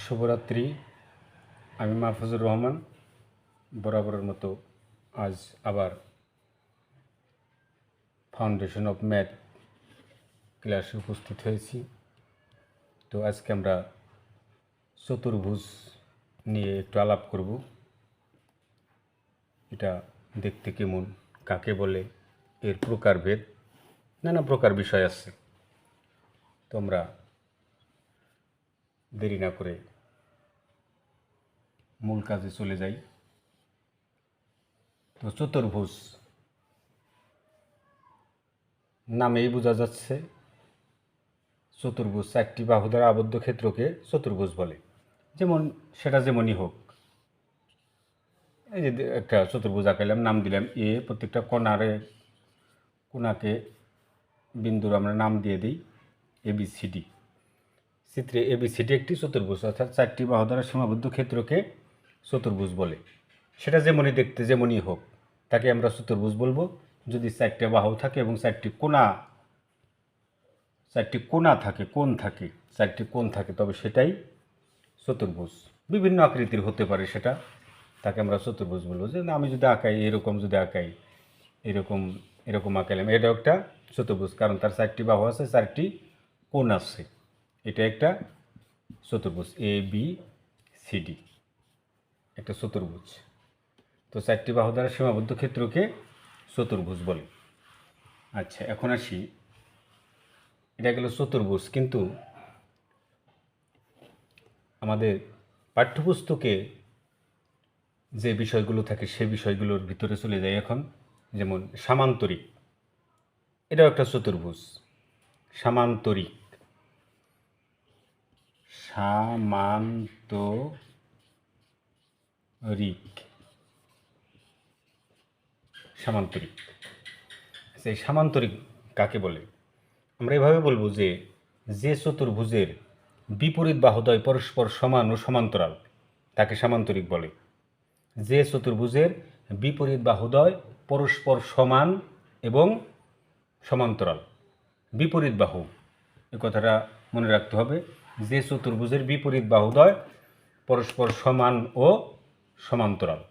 শুভরাত্রি। আমি মাহফুজুর রহমান বরাবরের মতো আজ আবার ফাউন্ডেশন অফ ম্যাথ ক্লাসে উপস্থিত হয়েছি। তো আজকে আমরা চতুর্ভুজ নিয়ে একটু আলাপ করব। এটা দেখতে কেমন, কাকে বলে, এর প্রকারভেদ, নানা প্রকার বিষয় আছে। তো আমরা দেরি না করে মূল কাজে চলে যাই। তো চতুর্ভুজ নামেই বোঝা যাচ্ছে চতুর্ভুজ চারটি বাহু দ্বারা আবদ্ধ ক্ষেত্রকে চতুর্ভুজ বলে। যেমন সেটা যেমনই হোক, এই যে একটা চতুর্ভুজ আঁকাইলাম, নাম দিলাম এ, প্রত্যেকটা কোণাকে বিন্দুর আমরা নাম দিয়ে দিই ABCD। চিত্রে ABCD একটি চতুর্ভুজ, অর্থাৎ চারটি বাহু দ্বারা সীমাবদ্ধ ক্ষেত্রকে চতুর্ভুজ বলে। সেটা যেমনই দেখতে যেমনই হোক, তাকে আমরা চতুর্ভুজ বলবো। যদি চারটে বাহু থাকে এবং চারটি কোণ থাকে তবে সেটাই চতুর্ভুজ। বিভিন্ন আকৃতির হতে পারে, সেটা তাকে আমরা চতুর্ভুজ বলবো। যে আমি যদি আঁকাই এরকম আঁকাইলাম, এটাও একটা চতুর্ভুজ, কারণ তার চারটি বাহু আছে, চারটি কোণ আছে। এটা একটা চতুর্ভুজ, ABCD একটা চতুর্ভুজ। তো চারটি বাহু দ্বারা সীমাবদ্ধ ক্ষেত্রকে চতুর্ভুজ বলে। আচ্ছা, এখন আসি, এটা গেল চতুর্ভুজ। কিন্তু আমাদের পাঠ্যপুস্তকে যে বিষয়গুলো থাকে সে বিষয়গুলোর ভিতরে চলে যায় এখন। যেমন সামান্তরিক, এটাও একটা চতুর্ভুজ। সামান্তরিক আচ্ছা, এই সামান্তরিক কাকে বলে? আমরা এভাবে বলবো যে চতুর্ভুজের বিপরীত বাহুদ্বয় পরস্পর সমান ও সমান্তরাল তাকে সামান্তরিক বলে। যে চতুর্ভুজের বিপরীত বাহুদ্বয় পরস্পর সমান এবং সমান্তরাল। বিপরীত বাহু, এই কথাটা মনে রাখতে হবে। যে চতুর্ভুজের বিপরীত বাহুদ্বয় পরস্পর সমান ও সমান্তরাল।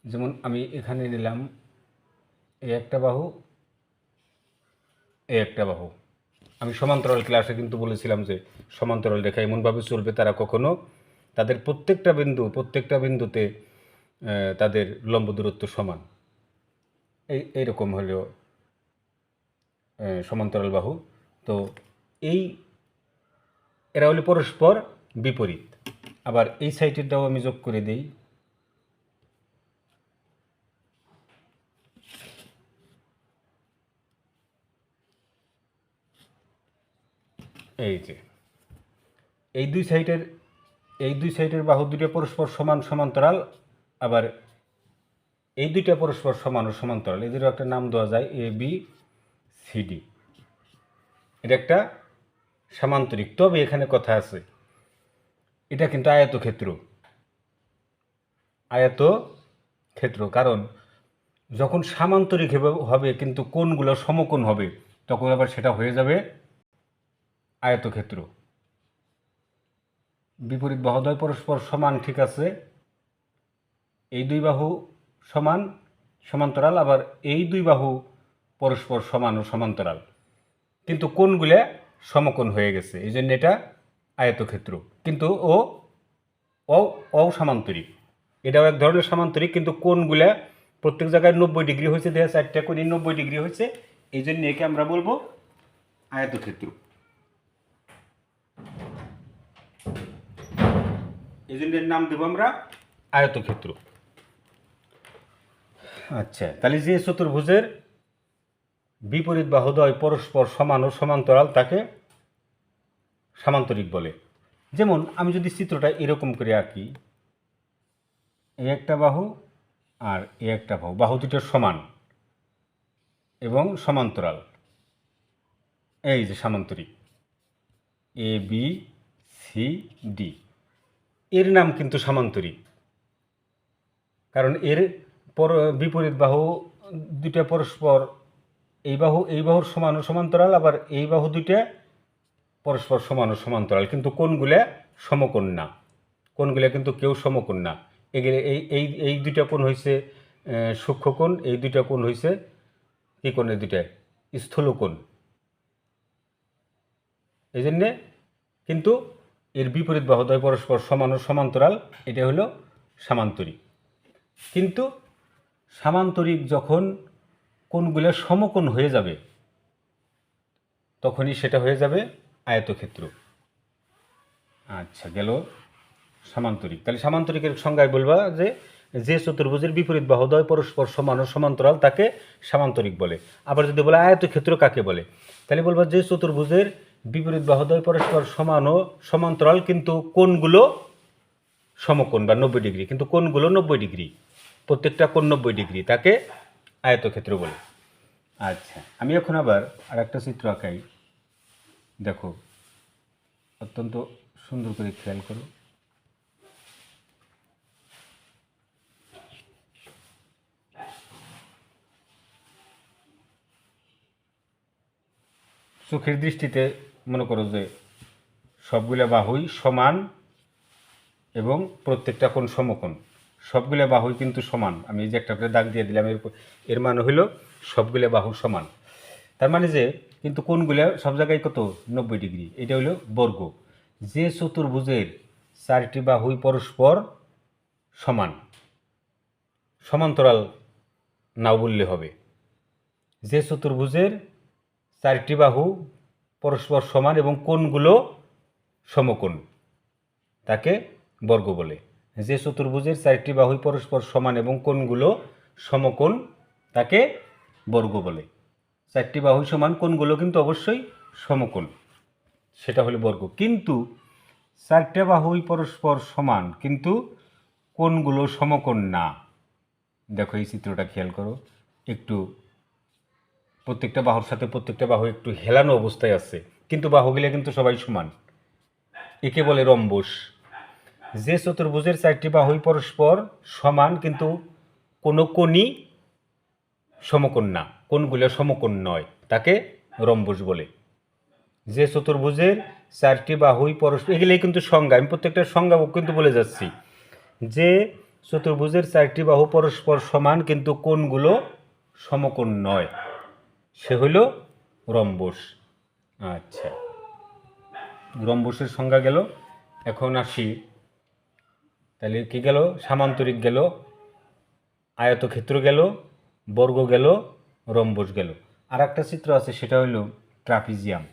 যেমন আমি এখানে নিলাম এই একটা বাহু, এই একটা বাহু। আমি সমান্তরাল ক্লাসে কিন্তু বলেছিলাম যে সমান্তরাল রেখা এমনভাবে চলবে তারা কখনো তাদের প্রত্যেকটা বিন্দুতে তাদের লম্ব দূরত্ব সমান। এইরকম হলো সমান্তরাল বাহু। তো এরা হলো পরস্পর বিপরীত। আবার এই সাইডেরটাও আমি যোগ করে দিই। এই যে এই দুই সাইডের বাহু দুটো পরস্পর সমান্তরাল, আবার এই দুইটা পরস্পর সমান ও সমান্তরাল। এদেরও একটা নাম দেওয়া যায় ABCD। এটা একটা সামান্তরিক। তবে এখানে কথা আছে, এটা কিন্তু আয়তক্ষেত্র। কারণ যখন সামান্তরিক হবে কিন্তু কোণগুলো সমকোণ হবে, তখন আবার সেটা হয়ে যাবে আয়তক্ষেত্র। বিপরীত বাহুদ্বয় পরস্পর সমান, ঠিক আছে, এই দুই বাহু সমান্তরাল, আবার এই দুই বাহু পরস্পর সমান ও সমান্তরাল, কিন্তু কোণগুলো সমকোণ হয়ে গেছে, এই জন্য এটা আয়তক্ষেত্র। কিন্তু অসামান্তরিক। এটাও এক ধরনের সামান্তরিক, কিন্তু কোণগুলা প্রত্যেক জায়গায় 90 ডিগ্রি হয়েছে। দেখা চারটা কোণই 90 ডিগ্রি হয়েছে, এই জন্য একে আমরা বলবো আয়তক্ষেত্র। এই জন্য এর নাম দেবো আমরা আয়তক্ষেত্র। আচ্ছা, তাহলে যে চতুর্ভুজের বিপরীত বাহুদ্বয় পরস্পর সমান ও সমান্তরাল তাকে সামান্তরিক বলে। যেমন আমি যদি চিত্রটা এরকম করে আঁকি, এই একটা বাহু আর এই একটা বাহু দুটো সমান এবং সমান্তরাল, এই যে সামান্তরিক ABCD, এর নাম কিন্তু সামান্তরিক। কারণ এর বিপরীত বাহু দুইটা পরস্পর, এই বাহুর সমান ও সমান্তরাল, আবার এই বাহু দুইটা পরস্পর সমান ও সমান্তরাল, কিন্তু কোণগুলো সমকোণ না। কোণগুলো কিন্তু কেউ সমকোণ না। এগুলো এই এই এই দুইটা কোণ হয়েছে সূক্ষ্মকোণ, এই দুইটা কোণ হয়েছে কী কোণ? এই দুইটা স্থূলকোণ। এই জন্যে কিন্তু এর বিপরীত বাহুদ্বয় পরস্পর সমান ও সমান্তরাল, এটা হলো সামান্তরিক। কিন্তু সামান্তরিক যখন কোণগুলো সমকোণ হয়ে যাবে তখনই সেটা হয়ে যাবে আয়তক্ষেত্র। আচ্ছা, গেল সামান্তরিক। তাহলে সামান্তরিকের সংজ্ঞায় বলবা যে যে চতুর্ভুজের বিপরীত বাহুদ্বয় পরস্পর সমান ও সমান্তরাল তাকে সামান্তরিক বলে। আবার যদি বলে আয়তক্ষেত্র কাকে বলে, তাহলে বলবা যে চতুর্ভুজের বিপরীত বাহুদ্বয় পরস্পর সমান ও সমান্তরাল কিন্তু কোণগুলো সমকোণ বা 90 ডিগ্রি, কিন্তু কোণগুলো 90 ডিগ্রি, প্রত্যেকটা কোণ 90 ডিগ্রি, তাকে আয়তক্ষেত্র বলে। আচ্ছা, আমি এখন আবার আর একটা চিত্র আঁকাই। দেখো, অত্যন্ত সুন্দর করে খেয়াল করো। চোখের দৃষ্টিতে মনে করো যে সবগুলা বাহুই সমান এবং প্রত্যেকটা কোণ সমকোণ। সবগুলা বাহুই কিন্তু সমান। আমি এই যে একটা করে দাগ দিয়ে দিলাম, এর মানে হলো সবগুলা বাহু সমান। তার মানে যে কিন্তু কোণগুলা সব জায়গায় কত? 90 ডিগ্রি। এটা হলো বর্গ। যে চতুর্ভুজের 4টি বাহুই পরস্পর সমান, সমান্তরাল নাও বললে হবে। যে চতুর্ভুজের 4টি বাহু পরস্পর সমান এবং কোণগুলো সমকোণ তাকে বর্গ বলে। যে চতুর্ভুজের 4টি বাহুই পরস্পর সমান এবং কোণগুলো সমকোণ তাকে বর্গ বলে। 4টি বাহুই সমান, কোণগুলো কিন্তু অবশ্যই সমকোণ, সেটা হলো বর্গ। কিন্তু 4টে বাহুই পরস্পর সমান কিন্তু কোণগুলো সমকোণ না। দেখো এই চিত্রটা খেয়াল করো একটু। প্রত্যেকটা বাহুর সাথে প্রত্যেকটা বাহু একটু হেলানো অবস্থায় আছে, কিন্তু বাহুগুলো কিন্তু সবাই সমান। একে বলে রম্বস। যে চতুর্ভুজের 4টি বাহুই পরস্পর সমান কিন্তু কোনো কোণই সমকোণ না, কোণগুলো সমকোণ নয়, তাকে রম্বস বলে। যে চতুর্ভুজের 4টি বাহুই পরস্পর, এগুলোই কিন্তু সংজ্ঞা, আমি প্রত্যেকটা সংজ্ঞা কিন্তু বলে যাচ্ছি। যে চতুর্ভুজের 4টি বাহু পরস্পর সমান কিন্তু কোণগুলো সমকোণ নয়, সে হইল রম্বস। আচ্ছা, রম্বসের সংজ্ঞা গেল। এখন আসি, তাহলে কি গেল? সামান্তরিক গেল, আয়তক্ষেত্র গেল, বর্গ গেল, রম্বস গেল। আর একটা চিত্র আছে, সেটা হইল ট্রাপিজিয়াম।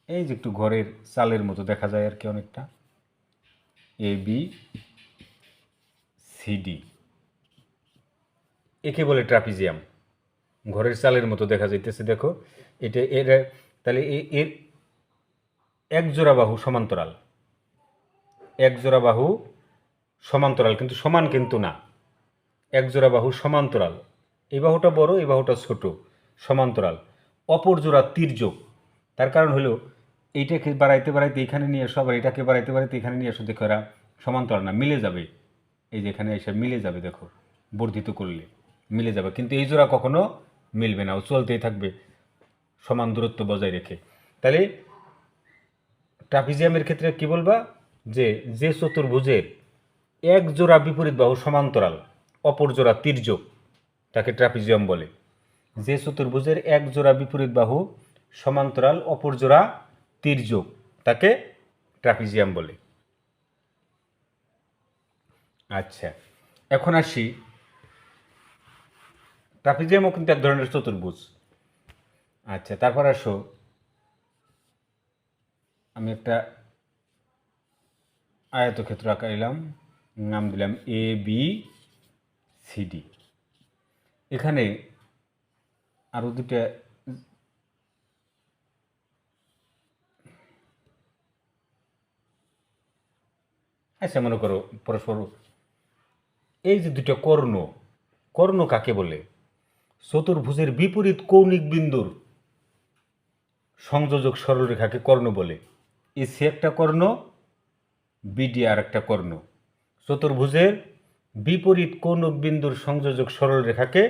এই যে একটু ঘরের চালের মতো দেখা যায় আর কি, অনেকটা ABCD, একে বলে ট্রাপিজিয়াম। ঘরের চালের মতো দেখা যাইতেছে, দেখো এটা এর। তাহলে এর এক জোড়া বাহু সমান্তরাল, এক জোড়া বাহু সমান্তরাল কিন্তু সমান কিন্তু না। এক জোড়া বাহু সমান্তরাল, এই বাহুটা বড়, এই বাহুটা ছোট, সমান্তরাল। অপর জোড়া তির্যক। তার কারণ হলো এইটাকে বাড়াইতে বাড়াইতে এখানে নিয়ে আসো, আবার এটাকে বাড়াইতে বাড়াইতে এখানে নিয়ে আসো, দেখো এরা সমান্তরাল না, মিলে যাবে। এই যে এখানে এসে মিলে যাবে, দেখো বর্ধিত করলে মিলে যাবে, কিন্তু এই জোড়া কখনো মিলবে না, ও চলতেই থাকবে সমান দূরত্ব বজায় রেখে। তাহলে ট্রাপিজিয়ামের ক্ষেত্রে কি বলবা? যে যে চতুর্ভুজের এক জোড়া বিপরীত বাহু সমান্তরাল, অপর জোড়া তির্যক, তাকে ট্রাপিজিয়াম বলে। যে চতুর্ভুজের এক জোড়া বিপরীত বাহু সমান্তরাল, অপর জোড়া তির্যক, তাকে ট্রাপিজিয়াম বলে। আচ্ছা, এখন আসি, ট্রাপিজিয়ামও কিন্তু এক ধরনের চতুর্ভুজ। আচ্ছা, তারপর আসো, আমি একটা আয়তক্ষেত্র আঁকাইলাম, নাম দিলাম ABCD। এখানে আরও দুটা, আচ্ছা মনে করো পরস্পর এই যে দুটো কর্ণ, কর্ণ কাকে বলে? চতুর্ভুজের বিপরীত কৌণিক বিন্দুর সংযোজক সরলরেখাকে কর্ণ বলে। এসি একটা কর্ণ, বিডি আর একটা কর্ণ। চতুর্ভুজের বিপরীত কৌণিক বিন্দুর সংযোজক সরলরেখাকে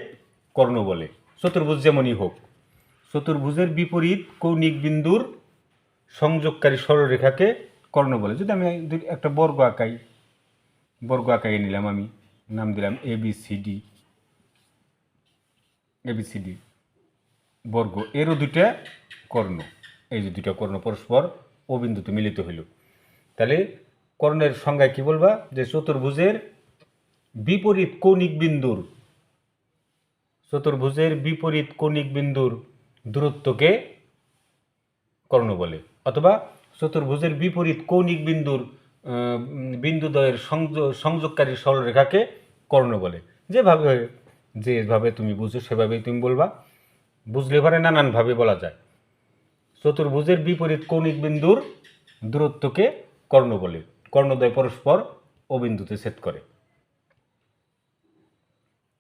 কর্ণ বলে। চতুর্ভুজ যেমনই হোক, চতুর্ভুজের বিপরীত কৌণিক বিন্দুর সংযোগকারী সরলরেখাকে কর্ণ বলে। যদি আমি একটা বর্গ আঁকাই নিলাম, আমি নাম দিলাম এবিসিডি বর্গ, এরও দুইটা কর্ণ, এই যে দুইটা কর্ণ পরস্পর ও বিন্দুতে মিলিত হইল। তাহলে কর্ণের সংজ্ঞায় কি বলবা, যে চতুর্ভুজের বিপরীত কৌণিক বিন্দুর দূরত্বকে কর্ণ বলে, অথবা চতুর্ভুজের বিপরীত কৌণিক বিন্দুর বিন্দুদ্বয়ের সংযোগকারী সরলরেখাকে কর্ণ বলে। যেভাবে তুমি বুঝো সেভাবেই তুমি বলবা, বুঝলে পারে নানানভাবে বলা যায়। চতুর্ভুজের বিপরীত কৌণিক বিন্দুর দূরত্বকে কর্ণ বলে। কর্ণদ্বয় পরস্পর ও বিন্দুতে ছেদ করে।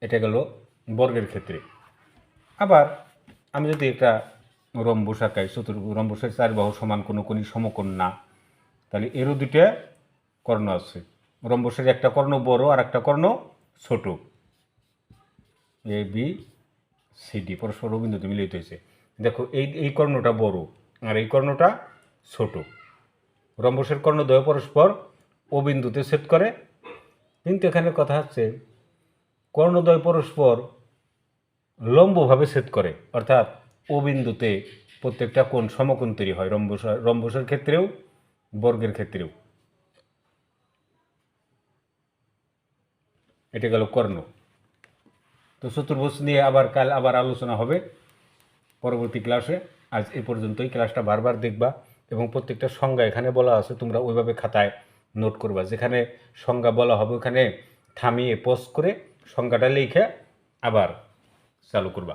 এটা গেল বর্গের ক্ষেত্রে। আবার আমি যদি একটা রম্বস আঁকাই, রম্বসের 4 বাহু সমান কোনো কোণই সমকোণ না, তাহলে এরও দুইটা কর্ণ আছে। রম্বসের একটা কর্ণ বড় আর একটা কর্ণ ছোট, ABCD পরস্পর ও বিন্দুতে মিলিত হয়েছে। দেখো এই কর্ণটা বড় আর এই কর্ণটা ছোট। রম্বসের কর্ণদ্বয় পরস্পর ও বিন্দুতে ছেদ করে, কিন্তু এখানে কথা হচ্ছে কর্ণদ্বয় পরস্পর লম্বভাবে ছেদ করে, অর্থাৎ ও বিন্দুতে প্রত্যেকটা কোণ সমকোণ তৈরি হয়, রম্বসের ক্ষেত্রেও বর্গের ক্ষেত্রেও। এটা গেল কর্ণ। তো চতুর্ভুজ নিয়ে আবার আলোচনা হবে পরবর্তী ক্লাসে। আজ এ পর্যন্তই। ক্লাসটা বারবার দেখবা এবং প্রত্যেকটা সংজ্ঞা এখানে বলা আছে তোমরা ওইভাবে খাতায় নোট করবা। যেখানে সংজ্ঞা বলা হবে ওখানে থামিয়ে পজ করে সংজ্ঞাটা লিখে আবার চালু করবা।